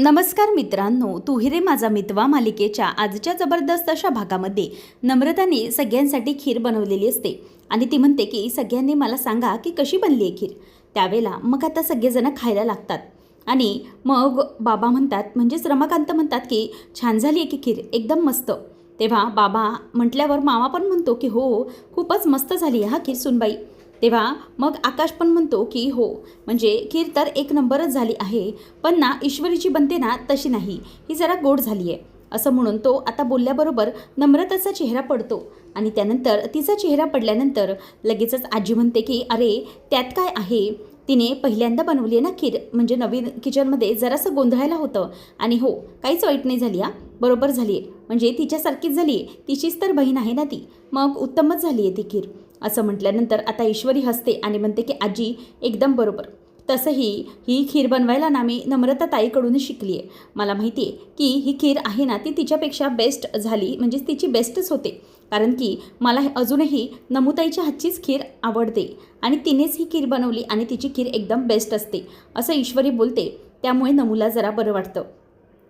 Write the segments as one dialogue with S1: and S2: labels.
S1: नमस्कार मित्रांनो, तू ही रे माझा मितवा मालिकेच्या आजच्या जबरदस्त अशा भागामध्ये नम्रताने सगळ्यांसाठी खीर बनवलेली असते आणि ती म्हणते की सगळ्यांनी मला सांगा की कशी बनली आहे खीर. त्यावेळेला मग आता सगळेजण खायला लागतात आणि मग बाबा म्हणतात, म्हणजेच रमाकांत म्हणतात की छान झाली आहे की खीर, एकदम मस्त. तेव्हा बाबा म्हटल्यावर मामा पण म्हणतो की हो, खूपच मस्त झाली आहे हा खीर सुनबाई. तेव्हा मग आकाश पण म्हणतो की हो, म्हणजे खीर तर एक नंबरच झाली आहे, पण ना ईश्वरीची बनते ना तशी नाही, ही जरा गोड झाली आहे. असं म्हणून तो आता बोलल्याबरोबर नम्रताचा चेहरा पडतो आणि त्यानंतर तिचा चेहरा पडल्यानंतर लगेचच आजी म्हणते की अरे त्यात काय आहे, तिने पहिल्यांदा बनवली आहे ना खीर, म्हणजे नवीन किचनमध्ये जरासं गोंधळायला होतं. आणि हो, काहीच वाईट नाही झाली, बरोबर झाली आहे, म्हणजे तिच्यासारखीच झाली आहे, तिचीच तर बहीण आहे ना ती, मग उत्तमच झाली आहे ती खीर. असं म्हटल्यानंतर आता ईश्वरी हसते आणि म्हणते की आजी एकदम बरोबर. तसंही ही खीर बनवायला ना मी नम्रता ताईकडूनच शिकली आहे. मला माहिती आहे की ही खीर आहे ना ती तिच्यापेक्षा बेस्ट झाली, म्हणजेच तिची बेस्टच होते, कारण की मला अजूनही नमुताईच्या हातचीच खीर आवडते आणि तिनेच ही खीर बनवली आणि तिची खीर एकदम बेस्ट असते, असं ईश्वरी बोलते. त्यामुळे नमूला जरा बरं वाटतं.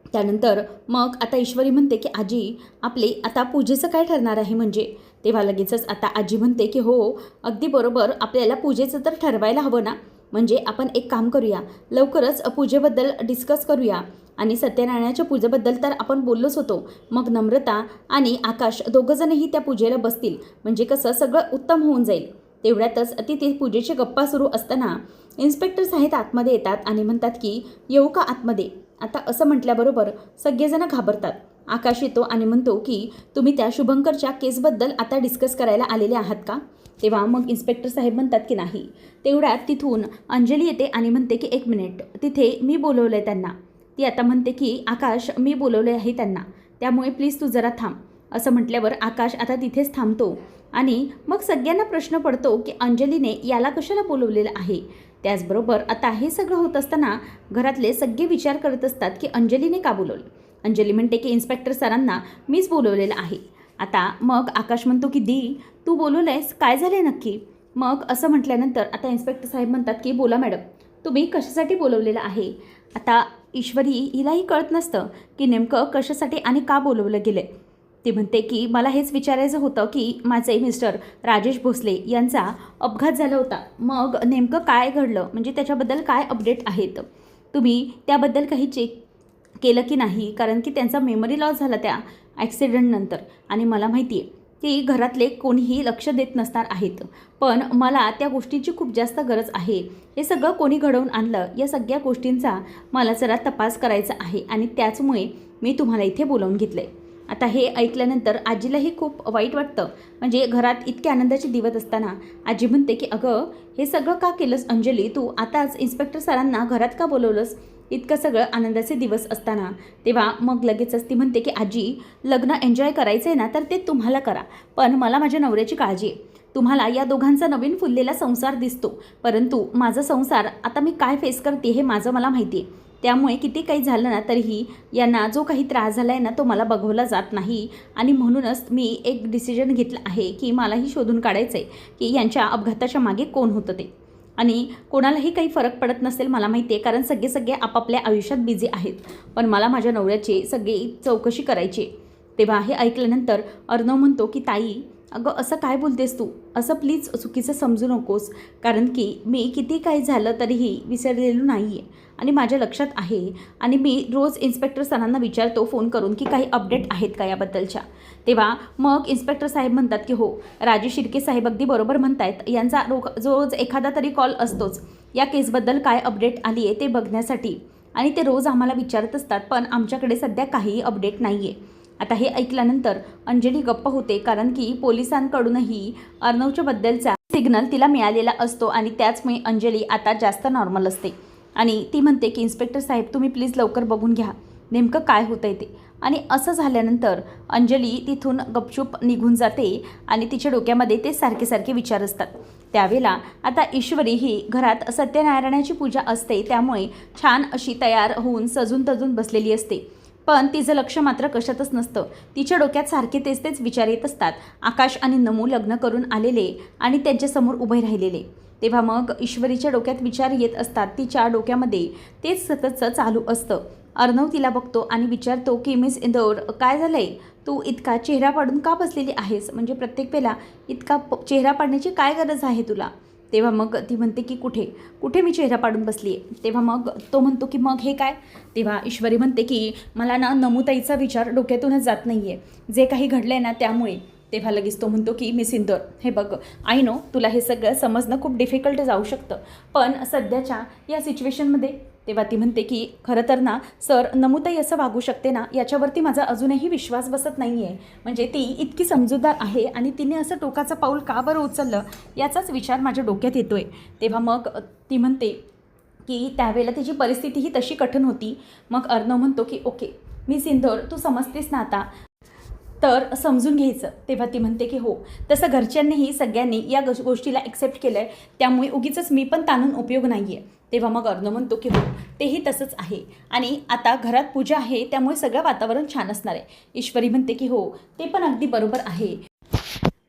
S1: त्यानंतर मग आता ईश्वरी म्हणते की आजी आपले आता पूजेचं काय ठरणार आहे म्हणजे. तेव्हा लगेचच आता आजी म्हणते की हो, अगदी बरोबर, आपल्याला पूजेचं तर ठरवायला हवं ना, म्हणजे आपण एक काम करूया, लवकरच पूजेबद्दल डिस्कस करूया. आणि सत्यनारायणाच्या पूजेबद्दल तर आपण बोललोच होतो, मग नम्रता आणि आकाश दोघंजणही त्या पूजेला बसतील, म्हणजे कसं सगळं उत्तम होऊन जाईल. तेवढ्यातच तिथे पूजेची गप्पा सुरू असताना इन्स्पेक्टर साहेब आतमध्ये येतात आणि म्हणतात की येऊ का आतमध्ये. आता असं म्हटल्याबरोबर सगळेजण घाबरतात. आकाश येतो आणि म्हणतो की तुम्ही त्या शुभंकरच्या केसबद्दल आता डिस्कस करायला आलेले आहात का. तेव्हा मग इन्स्पेक्टर साहेब म्हणतात की नाही. तेवढ्यात तिथून अंजली येते आणि म्हणते की एक मिनिट, तिथे मी बोलवलं आहे त्यांना. ती आता म्हणते की आकाश मी बोलवले आहे त्यांना, त्यामुळे प्लीज तू जरा थांब. असं म्हटल्यावर आकाश आता तिथेच थांबतो आणि मग सगळ्यांना प्रश्न पडतो की अंजलीने याला कशाला बोलवलेलं आहे. त्याचबरोबर आता हे सगळं होत असताना घरातले सगळे विचार करत असतात की अंजलीने का बोलवलं. अंजली म्हणते की इन्स्पेक्टर सरांना मीच बोलवलेलं आहे. आता मग आकाश म्हणतो की दी तू बोलवलं आहेस, काय झालं आहे नक्की. मग असं म्हटल्यानंतर आता इन्स्पेक्टर साहेब म्हणतात की बोला मॅडम, तुम्ही कशासाठी बोलवलेलं आहे. आता ईश्वरी हिलाही कळत नसतं की नेमकं कशासाठी आणि का बोलवलं गेलं. ती म्हणते की मला हेच विचारायचं होतं की माझे मिस्टर राजेश भोसले यांचा अपघात झाला होता, मग नेमकं काय घडलं, म्हणजे त्याच्याबद्दल काय अपडेट आहेत, तुम्ही त्याबद्दल काही चेक केलं की नाही, कारण की त्यांचा मेमरी लॉस झाला त्या ॲक्सिडेंटनंतर. आणि मला माहिती आहे की घरातले कोणीही लक्ष देत नसणार आहेत, पण मला त्या गोष्टीची खूप जास्त गरज आहे. हे सगळं कोणी घडवून आणलं, या सगळ्या गोष्टींचा मला जरा तपास करायचा आहे आणि त्याचमुळे मी तुम्हाला इथे बोलावून घेतलं आहे. आता हे ऐकल्यानंतर आजीलाही खूप वाईट वाटतं, म्हणजे घरात इतके आनंदाचे दिवस असताना आजी म्हणते की अगं हे सगळं का केलंस अंजली, तू आताच इन्स्पेक्टर सरांना घरात का बोलवलंस इतकं सगळं आनंदाचे दिवस असताना. तेव्हा मग लगेचच ती म्हणते की आजी लग्न एन्जॉय करायचं आहे ना तर ते तुम्हाला करा, पण मला माझ्या नवऱ्याची काळजी आहे. तुम्हाला या दोघांचा नवीन फुललेला संसार दिसतो, परंतु माझा संसार आता मी काय फेस करते हे माझं मला माहिती आहे. त्यामुळे किती काही झालं ना तरीही यांना जो काही त्रास झाला आहे ना तो मला बघवला जात नाही आणि म्हणूनच मी एक डिसिजन घेतलं आहे की मलाही शोधून काढायचं आहे की यांच्या अपघाताच्या मागे कोण होतं ते. आणि कोणालाही काही फरक पडत नसेल मला माहिती आहे, कारण सगळे आपआपल्या आयुष्यात बिझी आहेत, पण मला माझ्या नवऱ्याची सगळी चौकशी करायची. तेव्हा हे ऐकल्यानंतर अर्णव म्हणतो की ताई अगं असं काय बोलतेस तू, असं प्लीज चुकीचं समजू नकोस, कारण की मी किती काही झालं तरीही विसरलेलो नाही आहे आणि माझ्या लक्षात आहे. आणि मी रोज इन्स्पेक्टर सरांना विचारतो फोन करून की काही अपडेट आहेत का याबद्दलच्या. तेव्हा मग इन्स्पेक्टर साहेब म्हणतात की हो, राजेश शिर्के साहेब अगदी बरोबर म्हणतायत, यांचा रोज एखादा तरी कॉल असतोच या केसबद्दल काय अपडेट आली आहे ते बघण्यासाठी, आणि ते रोज आम्हाला विचारत असतात, पण आमच्याकडे सध्या काहीही अपडेट नाही आहे. आता हे ऐकल्यानंतर अंजली गप्प होते, कारण की पोलिसांकडूनही अर्णवच्या बद्दलचा सिग्नल तिला मिळालेला असतो आणि त्याचमुळे अंजली आता जास्त नॉर्मल असते. आणि ती म्हणते की इन्स्पेक्टर साहेब तुम्ही प्लीज लवकर बघून घ्या नेमकं काय होतं आहे ते. आणि असं झाल्यानंतर अंजली तिथून गपचूप निघून जाते आणि तिच्या डोक्यामध्ये ते सारखे सारखे विचार असतात. त्यावेळेला आता ईश्वरी ही घरात सत्यनारायणाची पूजा असते, त्यामुळे छान अशी तयार होऊन सजून तजून बसलेली असते, पण तिचं लक्ष मात्र कशातच नसतं. तिच्या डोक्यात सारखे तेच विचार येत असतात. आकाश आणि नमू लग्न करून आलेले आणि त्यांच्यासमोर उभे राहिलेले. तेव्हा मग ईश्वरीच्या डोक्यात विचार येत असतात. तिच्या डोक्यामध्ये तेच सततचं चालू असतं. अर्णव तिला बघतो आणि विचारतो की मिस इंदौर, काय झालं आहे? तू इतका चेहरा पाडून का बसलेली आहेस? म्हणजे प्रत्येक वेळेला इतका चेहरा पाडण्याची काय गरज आहे तुला? तेव्हा मग ती म्हणते की कुठे कुठे मी चेहरा पाडून बसली आहे? तेव्हा मग तो म्हणतो की मग हे काय? तेव्हा ईश्वरी म्हणते की मला ना नमुताईचा विचार डोक्यातूनच जात नाही आहे, जे काही घडलं आहे ना त्यामुळे. तेव्हा लगेच तो म्हणतो की मिस इंदौर, हे बघ, आय नो तुला हे सगळं समजणं खूप डिफिकल्ट जाऊ शकतं, पण सध्याच्या या सिच्युएशनमध्ये. तेव्हा ती म्हणते की खरं तर ना सर, नमुताई असं वागू शकते ना याच्यावरती माझा अजूनही विश्वास बसत नाही आहे. म्हणजे ती इतकी समजूतदार आहे आणि तिने असं टोकाचं पाऊल का बरं उचललं याचाच विचार माझ्या डोक्यात येतो आहे. तेव्हा मग ती म्हणते की त्यावेळेला तिची परिस्थितीही तशी कठीण होती. मग अर्णव म्हणतो की ओके मिस इंदौर, तू समजतेस ना आता, तर समजून घ्यायचं. तेव्हा ती म्हणते की हो, तसं घरच्यांनीही सगळ्यांनी या गोष्टीला ॲक्सेप्ट केलं आहे, त्यामुळे उगीचच मी पण ताणून उपयोग नाही आहे. तेव्हा मग अर्णव म्हणतो की हो, तेही तसंच आहे आणि आता घरात पूजा आहे त्यामुळे सगळं वातावरण छान असणार आहे. ईश्वरी म्हणते की हो, ते पण अगदी बरोबर आहे.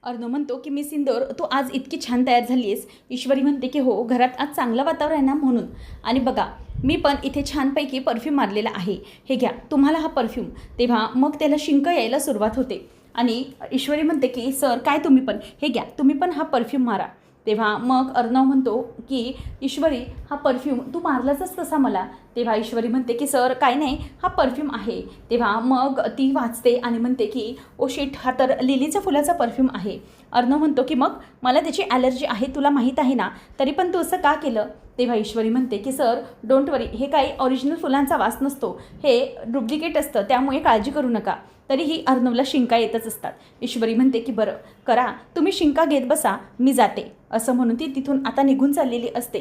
S1: अर्णव म्हणतो की मिस इंदौर, तू आज इतकी छान तयार झाली आहेस. ईश्वरी म्हणते की हो, घरात आज चांगलं वातावरण आहे ना म्हणून. आणि बघा, मी पण इथे छानपैकी परफ्यूम मारलेला आहे, हे घ्या तुम्हाला हा परफ्यूम. तेव्हा मग त्याला शिंक यायला सुरुवात होते आणि ईश्वरी म्हणते की सर काय तुम्ही पण, हे घ्या तुम्ही पण हा परफ्यूम मारा. तेव्हा मग अर्णव म्हणतो की ईश्वरी, हा परफ्यूम तू मारलाचच कसा मला? तेव्हा ईश्वरी म्हणते की सर काय नाही, हा परफ्यूम आहे. तेव्हा मग ती वाचते आणि म्हणते की ओ शिट, हा तर लिलीच्या फुलाचा परफ्यूम आहे. अर्णव म्हणतो की मग मला त्याची ॲलर्जी आहे तुला माहीत आहे ना, तरी पण तू असं का केलं? तेव्हा ईश्वरी म्हणते की सर डोंट वरी, हे काही ओरिजिनल फुलांचा वास नसतो, हे डुप्लिकेट असतं, त्यामुळे काळजी करू नका. तरीही अर्णवला शिंका येतच असतात. ईश्वरी म्हणते की बरं करा, तुम्ही शिंका घेत बसा, मी जाते. असं म्हणून ती तिथून आता निघून चाललेली असते.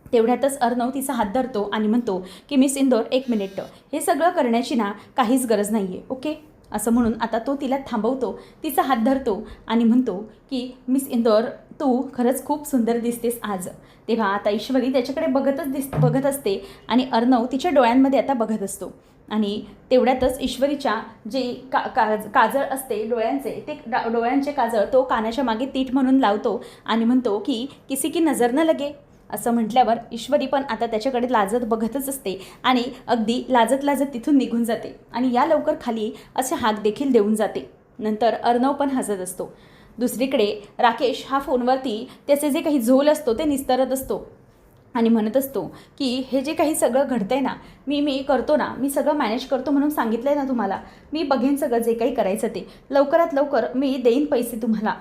S1: तेवढ्यातच अर्णव तिचा हात धरतो आणि म्हणतो की मिस इंदौर, एक मिनिट, हे सगळं करण्याची ना काहीच गरज नाही आहे, ओके? असं म्हणून आता तो तिला थांबवतो, तिचा हात धरतो आणि म्हणतो की मिस इंदौर, तू खरंच खूप सुंदर दिसतेस आज. तेव्हा आता ईश्वरी त्याच्याकडे बघत असते आणि अर्णव तिच्या डोळ्यांमध्ये आता बघत असतो. आणि तेवढ्यातच ईश्वरीच्या जे काजळ असते डोळ्यांचे, ते डोळ्यांचे काजळ तो कानाच्या मागे तीठ म्हणून लावतो आणि म्हणतो की किसी की नजर न लगे. असं म्हटल्यावर ईश्वरी पण आता त्याच्याकडे लाजत बघतच असते आणि अगदी लाजत लाजत तिथून निघून जाते आणि या लवकर खाली असे हाक देखील देऊन जाते. नंतर अर्णव पण हसत असतो. दुसरीकडे राकेश हा फोनवरती त्याचे जे काही झोल असतो ते निस्तरत असतो आणि म्हणत असतो की हे जे काही सगळं घडतं आहे ना, मी करतो ना, मी सगळं मॅनेज करतो म्हणून सांगितलं आहे ना तुम्हाला, मी बघेन सगळं जे काही करायचं ते, लवकरात लवकर मी देईन पैसे तुम्हाला.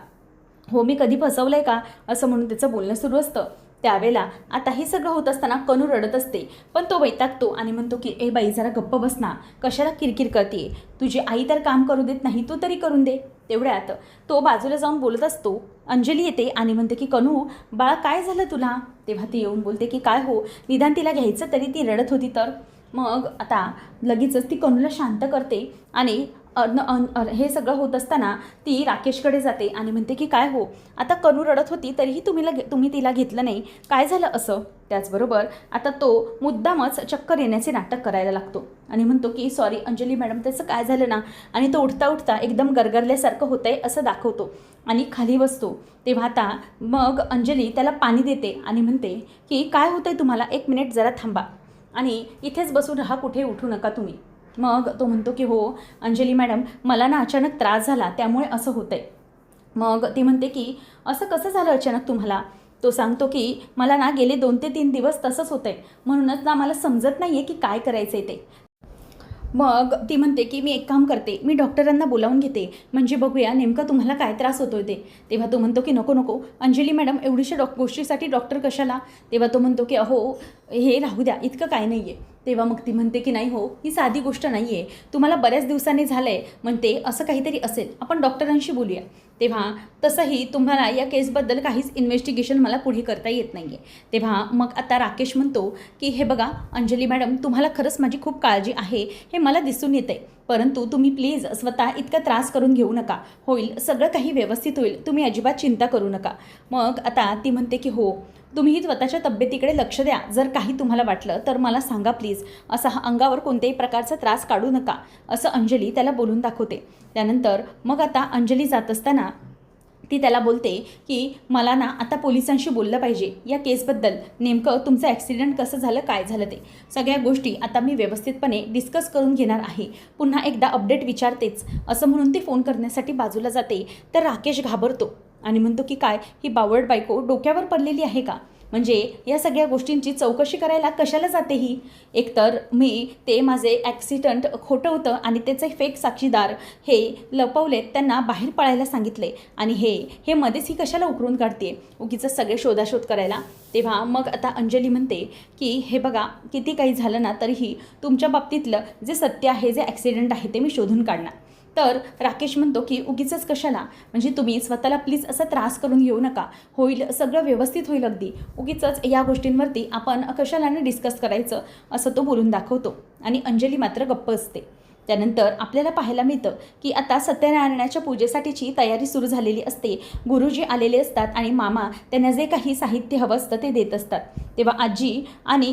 S1: हो, मी कधी फसवलं आहे का? असं म्हणून त्याचं बोलणं सुरू असतं. त्यावेळेला आता हे सगळं होत असताना कनू रडत असते, पण तो वैतागतो आणि म्हणतो की ए बाई जरा गप्प बस ना, कशाला किरकिर करते? तुझी आई तर काम करू देत नाही, तू तरी करून दे. तेवढ्यात तो बाजूला जाऊन बोलत असतो. अंजली येते आणि म्हणते की कनू बाळा, काय झालं तुला? तेव्हा ती येऊन बोलते की काय हो, निदान तिला घ्यायचं तरी, ती रडत होती तर. मग आता लगेचच ती कनूला शांत करते आणि हे सगळं होत असताना ती राकेशकडे जाते आणि म्हणते की काय हो, आता कनू रडत होती तरीही तुम्ही तिला घेतलं नाही, काय झालं असं? त्याचबरोबर आता तो मुद्दामच चक्कर येण्याचे नाटक करायला लागतो आणि म्हणतो की सॉरी अंजली मॅडम, त्याचं काय झालं ना, आणि तो उठता उठता एकदम गरगरल्यासारखं होतं आहे असं दाखवतो आणि खाली बसतो. तेव्हा आता मग अंजली त्याला पाणी देते आणि म्हणते की काय होतं आहे तुम्हाला, एक मिनिट जरा थांबा आणि इथेच बसून राहा, कुठे उठू नका तुम्ही. मग तो म्हणतो की हो अंजली मॅडम, मला ना अचानक त्रास झाला त्यामुळे असं होतं आहे. मग ती म्हणते की असं कसं झालं अचानक तुम्हाला? तो सांगतो की मला ना गेले 2 ते 3 दिवस तसंच होतं आहे, म्हणूनच ना मला समजत नाही आहे की काय करायचं आहे ते. मग ती म्हणते की मी एक काम करते, मी डॉक्टरांना बोलावून घेते, म्हणजे बघूया नेमकं तुम्हाला काय त्रास होतोय ते. तेव्हा तो म्हणतो की नको नको अंजली मॅडम, एवढीशा गोष्टीसाठी डॉक्टर कशाला? तेव्हा तो म्हणतो की अहो हे राहू द्या, इतकं काय नाही आहे. तेव्हा मग ती म्हणते की नाही हो, ही साधी गोष्ट नाही आहे, तुम्हाला बऱ्याच दिवसांनी झालं आहे म्हणते, असं काहीतरी असेल, आपण डॉक्टरांशी बोलूया. तेव्हा तसंही तुम्हाला या केसबद्दल काहीच इन्व्हेस्टिगेशन मला पुढे करता येत नाही आहे. तेव्हा मग आता राकेश म्हणतो की हे बघा अंजली मॅडम, तुम्हाला खरंच माझी खूप काळजी आहे, हे मला दिसून येतं आहे, परंतु तुम्ही प्लीज स्वतः इतका त्रास करून घेऊ नका, होईल सगळं काही व्यवस्थित होईल, तुम्ही अजिबात चिंता करू नका. मग आता ती म्हणते की हो, तुम्हीही स्वतःच्या तब्येतीकडे लक्ष द्या, जर काही तुम्हाला वाटलं तर मला सांगा प्लीज, असा अंगावर कोणत्याही प्रकारचा त्रास काढू नका, असं अंजली त्याला बोलून दाखवते. त्यानंतर मग आता अंजली जात असताना ती त्याला बोलते की मला ना आता पोलिसांशी बोललं पाहिजे या केसबद्दल, नेमकं तुमचं ॲक्सिडेंट कसं झालं, काय झालं ते सगळ्या गोष्टी आता मी व्यवस्थितपणे डिस्कस करून घेणार आहे, पुन्हा एकदा अपडेट विचारतेच, असं म्हणून ती फोन करण्यासाठी बाजूला जाते. तर राकेश घाबरतो आणि म्हणतो की काय ही बावळट बायको डोक्यावर पडलेली आहे का, म्हणजे या सगळ्या गोष्टींची चौकशी करायला कशाला जाते ही. एकतर मी ते माझे ॲक्सिडंट खोटं होतं आणि त्याचे फेक साक्षीदार हे लपवलेत, त्यांना बाहेर पळायला सांगितले आणि हे मध्येच ही कशाला उकरून काढते उगीचं सगळे शोधाशोध करायला. तेव्हा मग आता अंजली म्हणते की हे बघा, किती काही झालं ना तरीही तुमच्या बाबतीतलं जे सत्य आहे, जे ॲक्सिडेंट आहे ते मी शोधून काढणार. तर राकेश म्हणतो की उगीचंच कशाला, म्हणजे तुम्ही स्वतःला प्लीज असा त्रास करून घेऊ नका, होईल सगळं व्यवस्थित होईल, अगदी उगीचंच या गोष्टींवरती आपण कशाला डिस्कस करायचं, असं तो बोलून दाखवतो. आणि अंजली मात्र गप्प असते. त्यानंतर आपल्याला पाहायला मिळतं की आता सत्यनारायणाच्या पूजेसाठीची तयारी सुरू झालेली असते. गुरुजी आलेले असतात आणि मामा त्यांना जे काही साहित्य हवं असतं ते देत असतात. तेव्हा आजी आणि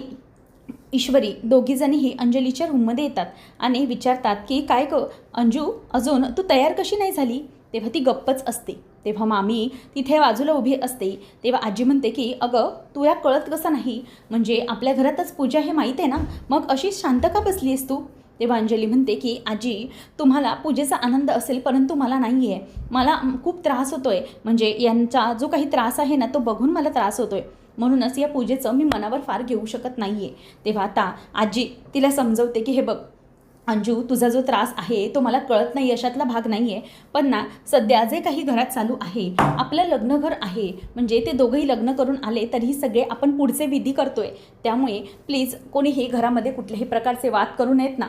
S1: ईश्वरी दोघीजणीही अंजलीच्या रूममध्ये येतात आणि विचारतात की काय ग अंजू, अजून तू तयार कशी नाही झाली. तेव्हा ती गप्पच असते. तेव्हा मामी तिथे बाजूला उभी असते. तेव्हा आजी म्हणते की अगं तुला कळत कसं नाही, म्हणजे आपल्या घरातच पूजा हे माहीत आहे ना, मग अशी शांत का बसली आहेस तू. तेव्हा अंजली म्हणते की आजी तुम्हाला पूजेचा आनंद असेल परंतु मला नाही आहे, मला खूप त्रास होतो आहे, म्हणजे यांचा जो काही त्रास आहे ना तो बघून मला त्रास होतो आहे, म्हणूनच या पूजेचं मी मनावर फार घेऊ शकत नाही आहे. तेव्हा आता आजी तिला समजवते की हे बघ अंजू, तुझा जो त्रास आहे तो मला कळत नाही, अशातला भाग नाही आहे, पण ना सध्या जे काही घरात चालू आहे, आपलं लग्नघर आहे, म्हणजे ते दोघंही लग्न करून आले तरीही सगळे आपण पुढचे विधी करतोय, त्यामुळे प्लीज कोणीही घरामध्ये कुठल्याही प्रकारचे वाद करू नयेत ना,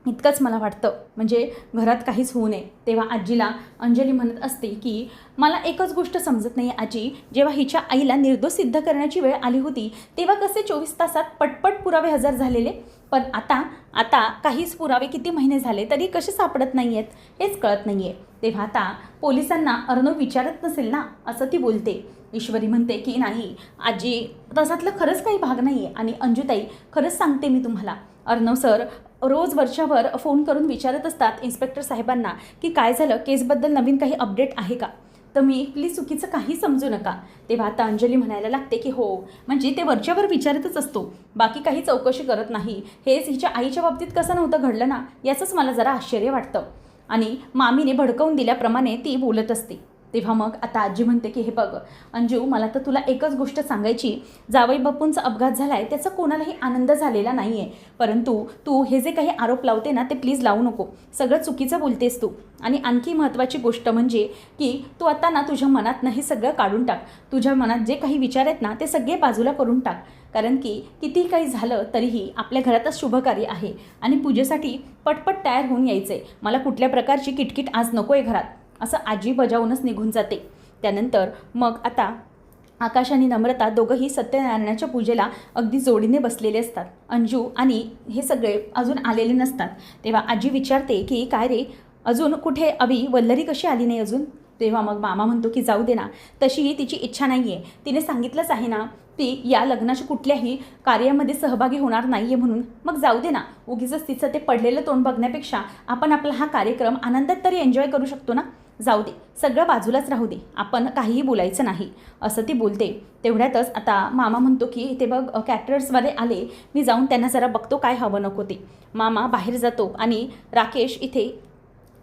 S1: इतकंच मला वाटतं, म्हणजे घरात काहीच होऊ नये. तेव्हा आजीला अंजली म्हणत असते की मला एकच गोष्ट समजत नाही आजी, जेव्हा हिच्या आईला निर्दोष सिद्ध करण्याची वेळ आली होती तेव्हा कसे 24 तासात पटपट पुरावे हजर झालेले, पण आता काहीच पुरावे किती महिने झाले तरी कसे सापडत नाही आहेत, हेच कळत नाही आहे. तेव्हा आता पोलिसांना अर्णव विचारत नसेल ना, असं ती बोलते. ईश्वरी म्हणते की नाही आजी, तसातलं खरंच काही भाग नाही आहे, आणि अंजुताई खरंच सांगते मी तुम्हाला, अर्णव सर रोज वर्षाभर फोन करून विचारत असतात इन्स्पेक्टर साहेबांना की काय झालं, केसबद्दल नवीन काही अपडेट आहे का, तर मी प्लीज चुकीचं काही समजू नका. तेव्हा आता अंजली म्हणायला लागते की हो, म्हणजे ते वरच्यावर विचारतच असतो, बाकी काही चौकशी करत नाही, हेच हिच्या आईच्या बाबतीत कसं नव्हतं घडलं ना, याचंच मला जरा आश्चर्य वाटतं. आणि मामीने भडकवून दिल्याप्रमाणे ती बोलत असते. तेव्हा मग आता आजी म्हणते की हे बघ अंजू, मला तर तुला एकच गोष्ट सांगायची, जावई बापूंचा अपघात झाला आहे त्याचा कोणालाही आनंद झालेला नाही आहे, परंतु तू हे जे काही आरोप लावते ना ते प्लीज लावू नको, सगळं चुकीचं बोलतेस तू. आणि आणखी महत्त्वाची गोष्ट म्हणजे की तू आता ना तुझ्या मनात हे सगळं काढून टाक, तुझ्या मनात जे काही विचार आहेत ना ते सगळे बाजूला करून टाक, कारण की किती काही झालं तरीही आपल्या घरातच शुभकार्य आहे आणि पूजेसाठी पटपट तयार होऊन यायचे, मला कुठल्या प्रकारची किटकिट आज नको आहे घरात, असं आजी बजावूनच निघून जाते. त्यानंतर मग आता आकाश आणि नम्रता दोघंही सत्यनारायणाच्या पूजेला अगदी जोडीने बसलेले असतात. अंजू आणि हे सगळे अजून आलेले नसतात. तेव्हा आजी विचारते की काय रे, अजून कुठे अवी, वल्लरी कशी आली नाही अजून. तेव्हा मग मामा म्हणतो की जाऊ दे ना, तशीही तिची इच्छा नाही आहे, तिने सांगितलंच आहे ना ती या लग्नाच्या कुठल्याही कार्यामध्ये सहभागी होणार नाही आहे म्हणून, मग जाऊ दे ना, उगीच तिचं ते पडलेलं तोंड बघण्यापेक्षा आपण आपला हा कार्यक्रम आनंदात तरी एन्जॉय करू शकतो ना, जाऊ दे, सगळं बाजूलाच राहू दे, आपण काहीही बोलायचं नाही, असं ती बोलते. तेवढ्यातच आता मामा म्हणतो की ते बघ कॅटरर्सवाले आले, मी जाऊन त्यांना जरा बघतो काय हवं नको ते. मामा बाहेर जातो आणि राकेश इथे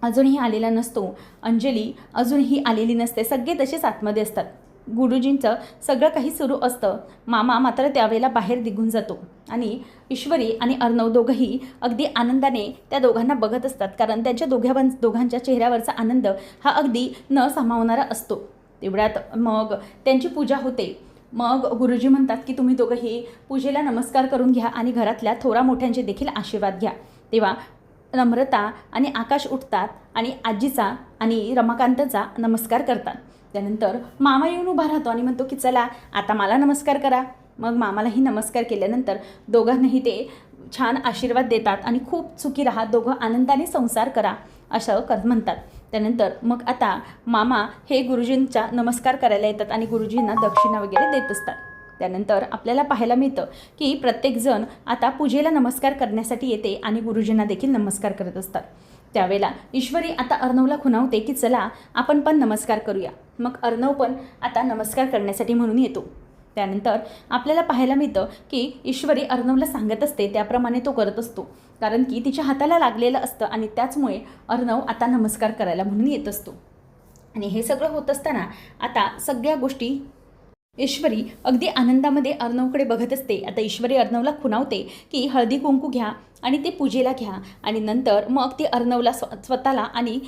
S1: अजूनही आलेला नसतो, अंजली अजूनही आलेली नसते, सगळे तसेच आतमध्ये असतात. गुरुजींचं सगळं काही सुरू असतं. मामा मात्र त्यावेळेला बाहेर निघून जातो आणि ईश्वरी आणि अर्णव दोघंही अगदी आनंदाने त्या दोघांना बघत असतात, कारण त्यांच्या दोघांच्या चेहऱ्यावरचा आनंद हा अगदी न सामावणारा असतो. तेवढ्यात मग त्यांची पूजा होते. मग गुरुजी म्हणतात की तुम्ही दोघंही पूजेला नमस्कार करून घ्या आणि घरातल्या थोरा मोठ्यांचे देखील आशीर्वाद घ्या. तेव्हा नम्रता आणि आकाश उठतात आणि आजीचा आणि रमाकांतचा नमस्कार करतात. त्यानंतर मामा येऊन उभा राहतो आणि म्हणतो की चला आता मला नमस्कार करा. मग मामालाही नमस्कार केल्यानंतर दोघांनाही ते छान आशीर्वाद देतात आणि खूप सुखी राहा, दोघं आनंदाने संसार करा असं म्हणतात. त्यानंतर मग आता मामा हे गुरुजींचा नमस्कार करायला येतात आणि गुरुजींना दक्षिणा वगैरे देत असतात. त्यानंतर आपल्याला पाहायला मिळतं की प्रत्येकजण आता पूजेला नमस्कार करण्यासाठी येते आणि गुरुजींना देखील नमस्कार करत असतात. त्यावेळेला ईश्वरी आता अर्णवला खुणावते की चला आपण पण नमस्कार करूया. मग अर्णव पण आता नमस्कार करण्यासाठी म्हणून येतो. त्यानंतर आपल्याला पाहायला मिळतं की ईश्वरी अर्णवला सांगत असते त्याप्रमाणे तो करत असतो, कारण की तिच्या हाताला लागलेलं असतं आणि त्याचमुळे अर्णव आता नमस्कार करायला म्हणून येत असतो. आणि हे सगळं होत असताना आता सगळ्या गोष्टी ईश्वरी अगदी आनंदामध्ये अर्णवकडे बघत असते. आता ईश्वरी अर्णवला खुणावते की हळदी कुंकू घ्या आणि ते पूजेला घ्या आणि नंतर मग ती अर्णवला स्वतःला आणि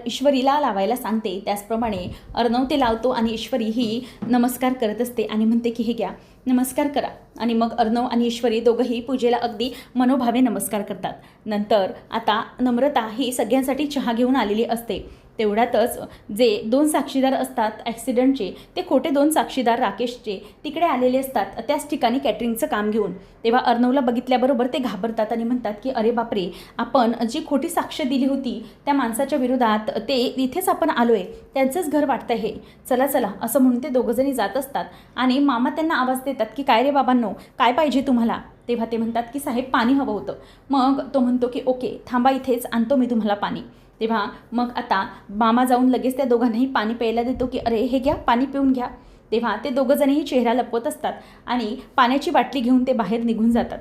S1: ईश्वरीला लावायला सांगते. त्याचप्रमाणे अर्णव ते लावतो आणि ईश्वरी ही नमस्कार करत असते आणि म्हणते की हे घ्या, नमस्कार करा. आणि मग अर्णव आणि ईश्वरी दोघंही पूजेला अगदी मनोभावे नमस्कार करतात. नंतर आता नम्रता ही सगळ्यांसाठी चहा घेऊन आलेली असते. तेवढ्यातच जे 2 साक्षीदार असतात ॲक्सिडेंटचे, ते खोटे 2 साक्षीदार राकेशचे तिकडे आलेले असतात त्याच ठिकाणी कॅटरिंगचं काम घेऊन. तेव्हा अर्णवला बघितल्याबरोबर ते घाबरतात आणि म्हणतात की अरे बापरे, आपण जी खोटी साक्ष दिली होती त्या माणसाच्या विरोधात, ते इथेच आपण आलो आहे, त्यांचंच घर वाटतं हे, चला चला असं म्हणून ते दोघंजणी जात असतात. आणि मामा त्यांना आवाज देतात की काय रे बाबांनो, काय पाहिजे तुम्हाला. तेव्हा ते म्हणतात की साहेब पाणी हवं होतं. मग तो म्हणतो की ओके थांबा, इथेच आणतो मी तुम्हाला पाणी. तेव्हा मग आता मामा जाऊन लगेच त्या दोघांनाही पाणी प्यायला देतो की अरे हे घ्या, पाणी पिऊन घ्या. तेव्हा ते दोघंजणही चेहरा लपवत असतात आणि पाण्याची बाटली घेऊन ते बाहेर निघून जातात.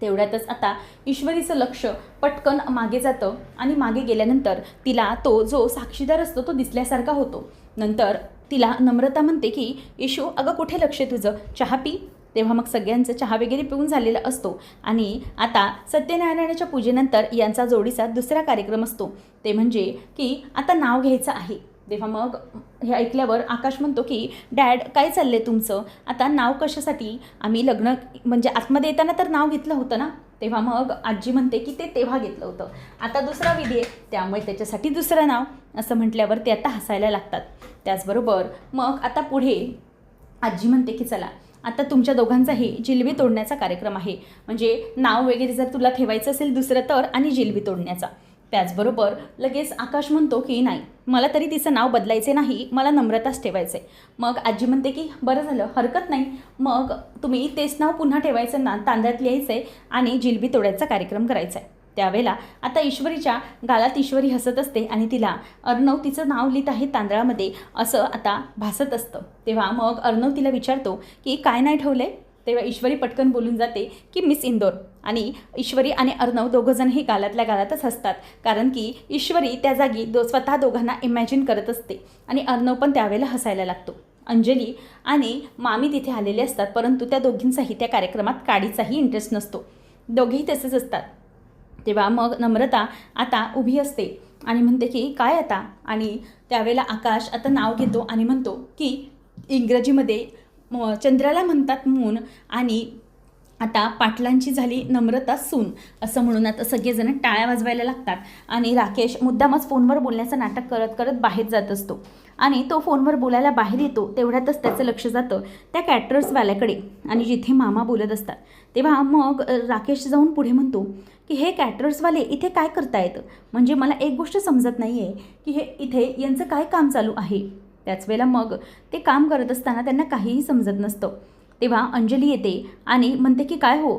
S1: तेवढ्यातच आता ईश्वरीचं लक्ष पटकन मागे जातं आणि मागे गेल्यानंतर तिला तो जो साक्षीदार असतो तो दिसल्यासारखा होतो. नंतर तिला नम्रता म्हणते की ईशू अगं कुठे लक्ष तुझं, चहा पी. तेव्हा मग सगळ्यांचं चहा वगैरे पिऊन झालेला असतो आणि आता सत्यनारायणाच्या पूजेनंतर यांचा जोडीचा दुसरा कार्यक्रम असतो. ते म्हणजे की आता नाव घ्यायचं आहे. तेव्हा मग हे ऐकल्यावर आकाश म्हणतो की डॅड काय चाललं आहे तुमचं, आता नाव कशासाठी, आम्ही लग्न म्हणजे आतमध्ये येताना तर नाव घेतलं होतं ना. तेव्हा मग आजी म्हणते की ते तेव्हा घेतलं होतं, आता दुसरा विधी आहे त्यामुळे त्याच्यासाठी दुसरं नाव, असं म्हटल्यावर ते आता हसायला लागतात. त्याचबरोबर मग आता पुढे आजी म्हणते की चला आता तुमच्या दोघांचाही जिलबी तोडण्याचा कार्यक्रम आहे, म्हणजे नाव वगैरे जर तुला ठेवायचं असेल दुसरं तर, आणि जिलबी तोडण्याचा. त्याचबरोबर लगेच आकाश म्हणतो की नाही, मला तरी तिचं नाव बदलायचे नाही, मला नम्रताच ठेवायचं आहे. मग आजी म्हणते की बरं झालं, हरकत नाही, मग तुम्ही तेच नाव पुन्हा ठेवायचं ना, तांदळात लिहायचं आहे आणि जिलबी तोडायचा कार्यक्रम करायचा आहे. त्यावेळेला आता ईश्वरीच्या गालात ईश्वरी हसत असते आणि तिला अर्णव तिचं नाव लिहित आहे तांदळामध्ये असं आता भासत असतं. तेव्हा मग अर्णव तिला विचारतो की काय नाही ठेवलं आहे. तेव्हा ईश्वरी पटकन बोलून जाते की मिस इंदोर. आणि ईश्वरी आणि अर्णव दोघंजणही गालातल्या गालातच हसतात, कारण की ईश्वरी त्या जागी स्वतः दोघांना इमॅजिन करत असते आणि अर्णव पण त्यावेळेला हसायला लागतो. अंजली आणि मामी तिथे आलेले असतात, परंतु त्या दोघींचाही त्या कार्यक्रमात काडीचाही इंटरेस्ट नसतो, दोघेही तसेच असतात. तेव्हा मग नम्रता आता उभी असते आणि म्हणते की काय आता. आणि त्यावेळेला आकाश आता नाव घेतो आणि म्हणतो की इंग्रजीमध्ये चंद्राला म्हणतात मून, आणि आता पाटलांची झाली नम्रता सून, असं म्हणून आता सगळेजण टाळ्या वाजवायला लागतात. आणि राकेश मुद्दामच फोनवर बोलण्याचं नाटक करत करत बाहेर जात असतो आणि तो फोनवर बोलायला बाहेर येतो. तेवढ्यातच त्याचं लक्ष जातं त्या कॅटरर्सवाल्याकडे आणि जिथे मामा बोलत असतात. तेव्हा मग राकेश जाऊन पुढे म्हणतो की हे कॅटरर्सवाले इथे काय करतायत, म्हणजे मला एक गोष्ट समजत नाही आहे की हे इथे यांचं काय काम चालू आहे. त्याच वेळेला मग ते काम करत असताना त्यांना काहीही समजत नसतं. तेव्हा अंजली येते आणि म्हणते की काय हो,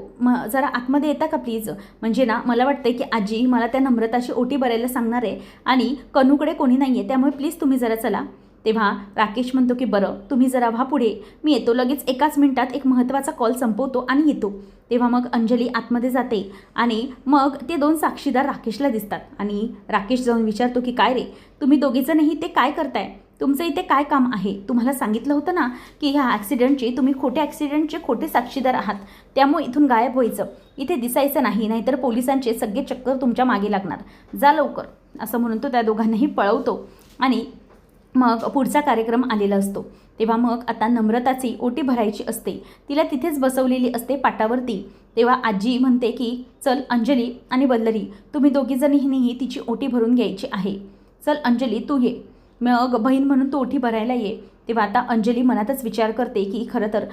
S1: जरा आतमध्ये येता का प्लीज, म्हणजे ना मला वाटतं की आजी मला त्या नम्रताची ओटी भरायला सांगणार आहे आणि कनूकडे कोणी नाही आहे, त्यामुळे प्लीज तुम्ही जरा चला. तेव्हा राकेश म्हणतो की बरं तुम्ही जरा व्हा पुढे, मी येतो लगेच, एकाच मिनिटात एक महत्त्वाचा कॉल संपवतो आणि येतो. तेव्हा मग अंजली आतमध्ये जाते आणि मग ते 2 साक्षीदार राकेशला दिसतात आणि राकेश जाऊन विचारतो की काय रे, तुम्ही दोघीजणही ते काय करताय, तुमचं इथे काय काम आहे, तुम्हाला सांगितलं होतं ना की ह्या ॲक्सिडेंटचे तुम्ही ॲक्सिडेंटचे खोटे साक्षीदार आहात, त्यामुळे इथून गायब व्हायचं, इथे दिसायचं नाही, नाहीतर पोलिसांचे सगळे चक्कर तुमच्या मागे लागणार, जा लवकर, असं म्हणून तो त्या दोघांनाही पळवतो. आणि मग पुढचा कार्यक्रम आलेला असतो. तेव्हा मग आता नम्रताची ओटी भरायची असते, तिला तिथेच बसवलेली असते पाटावरती. तेव्हा आजी म्हणते की चल अंजली आणि वल्लरी, तुम्ही दोघीजणीही तिची ओटी भरून घ्यायची आहे, चल अंजली तू ये, मग बहीण म्हणून तू ओटी भरायला ये. तेव्हा आता अंजली मनातच विचार करते की खरं तर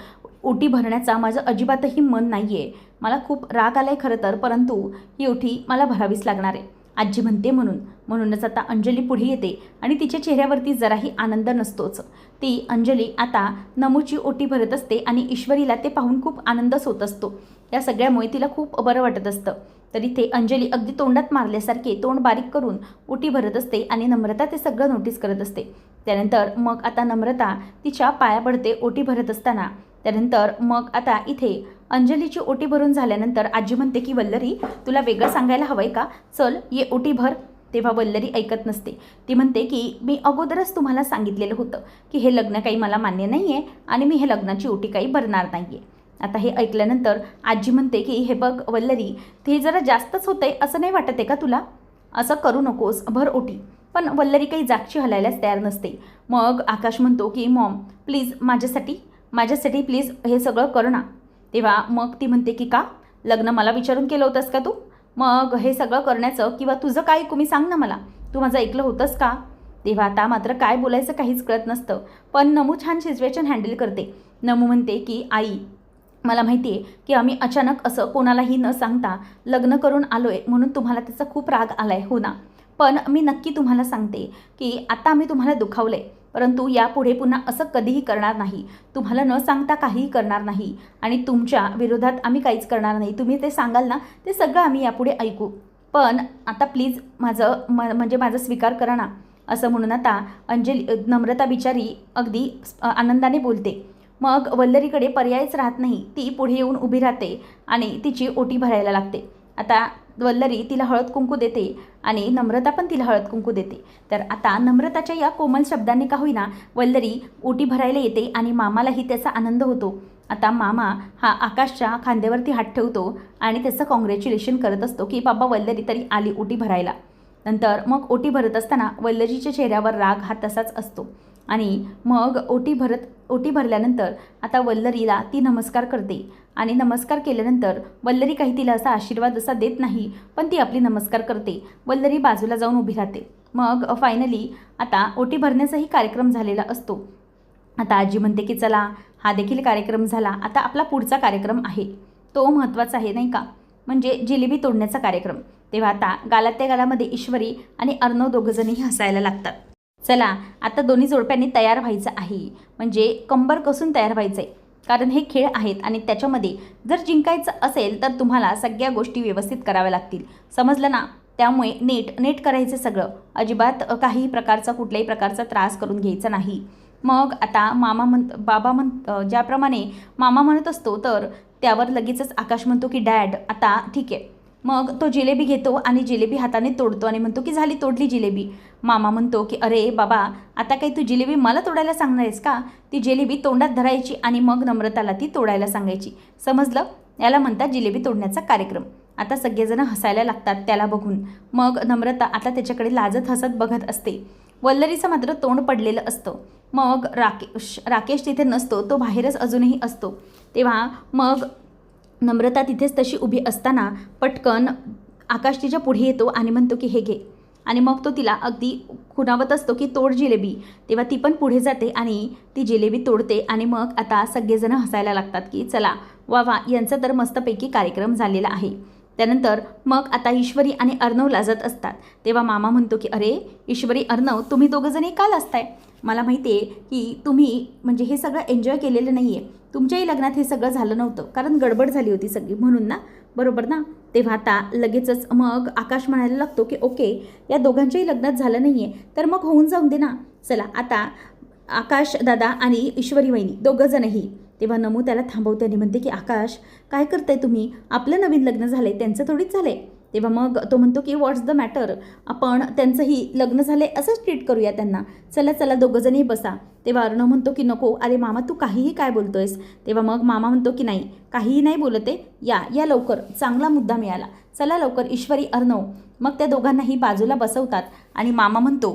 S1: ओटी भरण्याचा माझं अजिबातही मन नाही आहे, मला खूप राग आला आहे खरं तर, परंतु ही ओटी मला भरावीच लागणार आहे. आजी म्हणते म्हणूनच आता अंजली पुढे येते आणि तिच्या चेहऱ्यावरती जराही आनंद नसतोच. ती अंजली आता नमूची ओटी भरत असते आणि ईश्वरीला ते पाहून खूप आनंदच होत असतो. या सगळ्यामुळे तिला खूप बरं वाटत असतं. तर इथे अंजली अगदी तोंडात मारल्यासारखे तोंड बारीक करून ओटी भरत असते आणि नम्रता ते सगळं नोटीस करत असते. त्यानंतर मग आता नम्रता तिच्या पाया पडते ओटी भरत असताना. त्यानंतर मग आता इथे अंजलीची ओटी भरून झाल्यानंतर आजी म्हणते की वल्लरी, तुला वेगळं सांगायला हवं आहे का? चल ये ओटी भर. तेव्हा वल्लरी ऐकत नसते. ती म्हणते की मी अगोदरच तुम्हाला सांगितलेलं होतं की हे लग्न काही मला मान्य नाही आहे आणि मी हे लग्नाची ओटी काही भरणार नाही आहे. आता हे ऐकल्यानंतर आजी म्हणते की हे बघ वल्लरी, ते जरा जास्तच होतं आहे, असं नाही वाटत आहे का तुला? असं करू नकोस, भर ओटी. पण वल्लरी काही जागची हलायलाच तयार नसते. मग आकाश म्हणतो की मॉम प्लीज माझ्यासाठी प्लीज हे सगळं कर ना. तेव्हा मग ती म्हणते की का? लग्न मला विचारून केलं होतंस का तू? मग हे सगळं करण्याचं किंवा तुझं काय ऐकू मी सांग ना मला, तू माझं ऐकलं होतंस का? तेव्हा आता मात्र काय बोलायचं काहीच कळत नसतं. पण नमू छान सिच्युएशन हँडल करते. नमू म्हणते की आई, मला माहिती आहे की आम्ही अचानक असं कोणालाही न सांगता लग्न करून आलो आहे म्हणून तुम्हाला त्याचा खूप राग आला आहे, हो ना? पण मी नक्की तुम्हाला सांगते की आता आम्ही तुम्हाला दुखावलं आहे, परंतु यापुढे पुन्हा असं कधीही करणार नाही. तुम्हाला न सांगता काहीही करणार नाही आणि तुमच्या विरोधात आम्ही काहीच करणार नाही. तुम्ही ते सांगाल ना ते सगळं आम्ही यापुढे ऐकू. पण आता प्लीज माझा स्वीकार करा ना. असं म्हणून आता नम्रता बिचारी अगदी आनंदाने बोलते. मग वल्लरीकडे पर्यायच राहत नाही. ती पुढे येऊन उभी राहते आणि तिची ओटी भरायला लागते. आता वल्लरी तिला हळद कुंकू देते आणि नम्रता पण तिला हळद कुंकू देते. तर आता नम्रताच्या या कोमल शब्दांनी का होईना वल्लरी ओटी भरायला येते आणि मामालाही त्याचा आनंद होतो. आता मामा हा आकाशच्या खांद्यावरती हात ठेवतो आणि त्याचं कॉंग्रॅच्युलेशन करत असतो की बाबा वल्लरी तरी आली ओटी भरायला. नंतर मग ओटी भरत असताना वल्लरीच्या चेहऱ्यावर राग हा तसाच असतो आणि मग ओटी भरल्यानंतर आता वल्लरीला ती नमस्कार करते आणि नमस्कार केल्यानंतर वल्लरी काही तिला असा आशीर्वाद असा देत नाही, पण ती आपली नमस्कार करते. वल्लरी बाजूला जाऊन उभी राहते. मग फायनली आता ओटी भरण्याचाही कार्यक्रम झालेला असतो. आता आजी म्हणते की चला हा देखील कार्यक्रम झाला, आता आपला पुढचा कार्यक्रम आहे तो महत्त्वाचा आहे नाही का, म्हणजे जिलेबी तोडण्याचा कार्यक्रम. तेव्हा आता गालातल्या गालामध्ये ईश्वरी आणि अर्णव दोघंजणही हसायला लागतात. चला आता दोन्ही जोडप्यांनी तयार व्हायचं आहे, म्हणजे कंबर कसून तयार व्हायचं आहे, कारण हे खेळ आहेत आणि त्याच्यामध्ये जर जिंकायचं असेल तर तुम्हाला सगळ्या गोष्टी व्यवस्थित कराव्या लागतील, समजलं ना? त्यामुळे नीट करायचं सगळं, अजिबात कुठल्याही प्रकारचा त्रास करून घ्यायचा नाही. मग आता ज्याप्रमाणे मामा म्हणत असतो तर त्यावर लगेचच आकाश म्हणतो की डॅड आता ठीक आहे. मग तो जिलेबी घेतो आणि जिलेबी हाताने तोडतो आणि म्हणतो की झाली तोडली जिलेबी. मामा म्हणतो की अरे बाबा, आता काही तू जिलेबी मला तोडायला सांगणार आहेस का? ती जिलेबी तोंडात धरायची आणि मग नम्रताला ती तोडायला सांगायची, समजलं? याला म्हणतात जिलेबी तोडण्याचा कार्यक्रम. आता सगळेजण हसायला लागतात त्याला बघून. मग नम्रता आता त्याच्याकडे लाजत हसत बघत असते. वल्लरीचं मात्र तोंड पडलेलं असतं. मग राकेश तिथे नसतो, तो बाहेरच अजूनही असतो. तेव्हा मग नम्रता तिथेच तशी उभी असताना पटकन आकाश तिच्या पुढे येतो आणि म्हणतो की हे घे, आणि मग तो तिला अगदी खुणावत असतो की तोड जिलेबी. तेव्हा ती पण पुढे जाते आणि ती जिलेबी तोडते आणि मग आता सगळेजण हसायला लागतात की चला वा यांचा तर मस्तपैकी कार्यक्रम झालेला आहे. त्यानंतर मग आता ईश्वरी आणि अर्णव लाजत असतात. तेव्हा मामा म्हणतो की अरे ईश्वरी, अर्णव, तुम्ही दोघंजणी का लाजताय? मला माहिती आहे की तुम्ही म्हणजे हे सगळं एन्जॉय केलेलं नाही आहे. तुमच्याही लग्नात हे सगळं झालं नव्हतं, कारण गडबड झाली होती सगळी, म्हणून ना, बरोबर ना? तेव्हा आता लगेचच मग आकाश म्हणायला लागतो की ओके, या दोघांच्याही लग्नात झालं नाही आहे तर मग होऊन जाऊन दे ना. चला आता आकाश दादा आणि ईश्वरी वहिनी दोघंजणही. तेव्हा नमू त्याला थांबवते आणि म्हणते की आकाश, काय करताय तुम्ही? आपलं नवीन लग्न झालं आहे, त्यांचं थोडीच झालं आहे. तेव्हा मग तो म्हणतो की व्हॉट्स द मॅटर, आपण त्यांचंही लग्न झालं आहे असंच ट्रीट करूया त्यांना. चला दोघंजणही बसा. तेव्हा अर्णव म्हणतो की नको, अरे मामा तू काहीही काय बोलतोयस? तेव्हा मग मामा म्हणतो की नाही, काहीही नाही बोलते, या लवकर, चांगला मुद्दा मिळाला, चला लवकर. ईश्वरी, अर्णव मग त्या दोघांनाही बाजूला बसवतात आणि मामा म्हणतो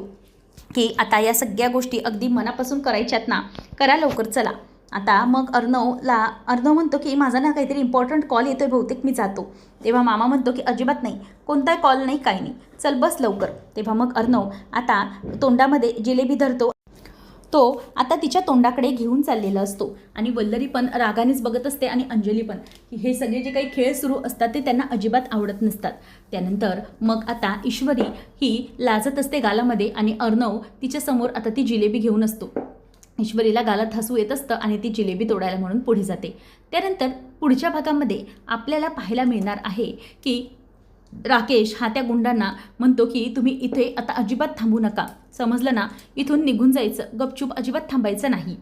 S1: की आता या सगळ्या गोष्टी अगदी मनापासून करायच्यात ना, करा लवकर, चला. आता मग अर्णव म्हणतो की माझा ना काहीतरी इम्पॉर्टंट कॉल येतोय, बहुतेक मी जातो. तेव्हा मामा म्हणतो की अजिबात नाही, कोणताही कॉल नाही, काही नाही, चल बस लवकर. तेव्हा मग अर्णव आता तोंडामध्ये जिलेबी धरतो. तो आता तिच्या तोंडाकडे घेऊन चाललेला असतो आणि वल्लरी पण रागानेच बघत असते आणि अंजली पण. हे सगळे जे काही खेळ सुरू असतात ते त्यांना अजिबात आवडत नसतात. त्यानंतर मग आता ईश्वरी ही लाजत असते गालामध्ये आणि अर्णव तिच्यासमोर आता ती जिलेबी घेऊन असतो. ईश्वरीला गालात हसू येत असतं आणि ती जिलेबी तोडायला म्हणून पुढे जाते. त्यानंतर पुढच्या भागामध्ये आपल्याला पाहायला मिळणार आहे की राकेश हा त्या गुंडांना म्हणतो की तुम्ही इथे आता अजिबात थांबू नका, समजलं ना, इथून निघून जायचं, गपचूप अजिबात थांबायचं नाही.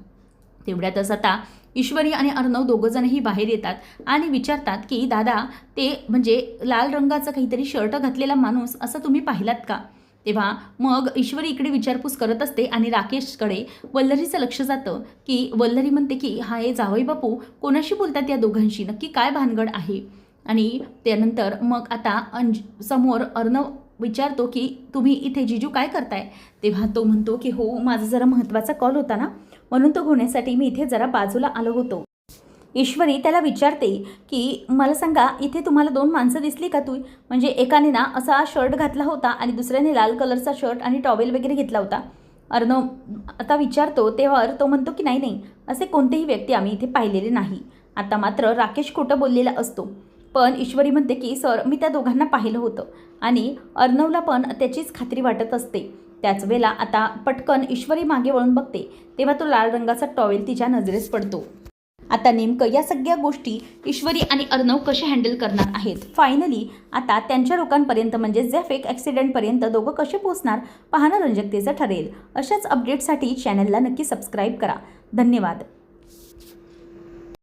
S1: तेवढ्यातच आता ईश्वरी आणि अर्णव दोघंजणही बाहेर येतात आणि विचारतात की दादा, ते म्हणजे लाल रंगाचं काहीतरी शर्ट घातलेला माणूस असं तुम्ही पाहिलात का? तेव्हा मग ईश्वरी इकडे विचारपूस करत असते आणि राकेशकडे वल्लरीचं लक्ष जातं की वल्लरी म्हणते की हा हे जावई बापू कोणाशी बोलतात या दोघांशी, नक्की काय भानगड आहे? आणि त्यानंतर मग आता समोर अर्णव विचारतो की तुम्ही इथे जिजू काय करताय? तेव्हा तो म्हणतो की हो, माझा जरा महत्त्वाचा कॉल होता ना, म्हणून तो होण्यासाठी मी इथे जरा बाजूला आलो होतो. ईश्वरी त्याला विचारते की मला सांगा, इथे तुम्हाला 2 माणसं दिसली का? तू म्हणजे एकाने ना असा शर्ट घातला होता आणि दुसऱ्याने लाल कलरचा शर्ट आणि टॉवेल वगैरे घेतला होता. अर्णव आता विचारतो तेव्हा तो म्हणतो की नाही, असे कोणतेही व्यक्ती आम्ही इथे पाहिलेले नाही. आता मात्र राकेश खोटं बोललेला असतो. पण ईश्वरी म्हणते की सर, मी त्या दोघांना पाहिलं होतं आणि अर्णवला पण त्याचीच खात्री वाटत असते. त्याच वेळेला आता पटकन ईश्वरी मागे वळून बघते तेव्हा तो लाल रंगाचा टॉवेल तिच्या नजरेस पडतो. आता नेमकं या सगळ्या गोष्टी ईश्वरी आणि अर्णव कसे हँडल करणार आहेत? फायनली आता त्यांच्या लोकांपर्यंत म्हणजे ज्या फेक ॲक्सिडेंटपर्यंत दोघं कसे पोचणार पाहणं रंजकतेचं ठरेल. अशाच अपडेटसाठी चॅनलला नक्की सबस्क्राईब करा. धन्यवाद.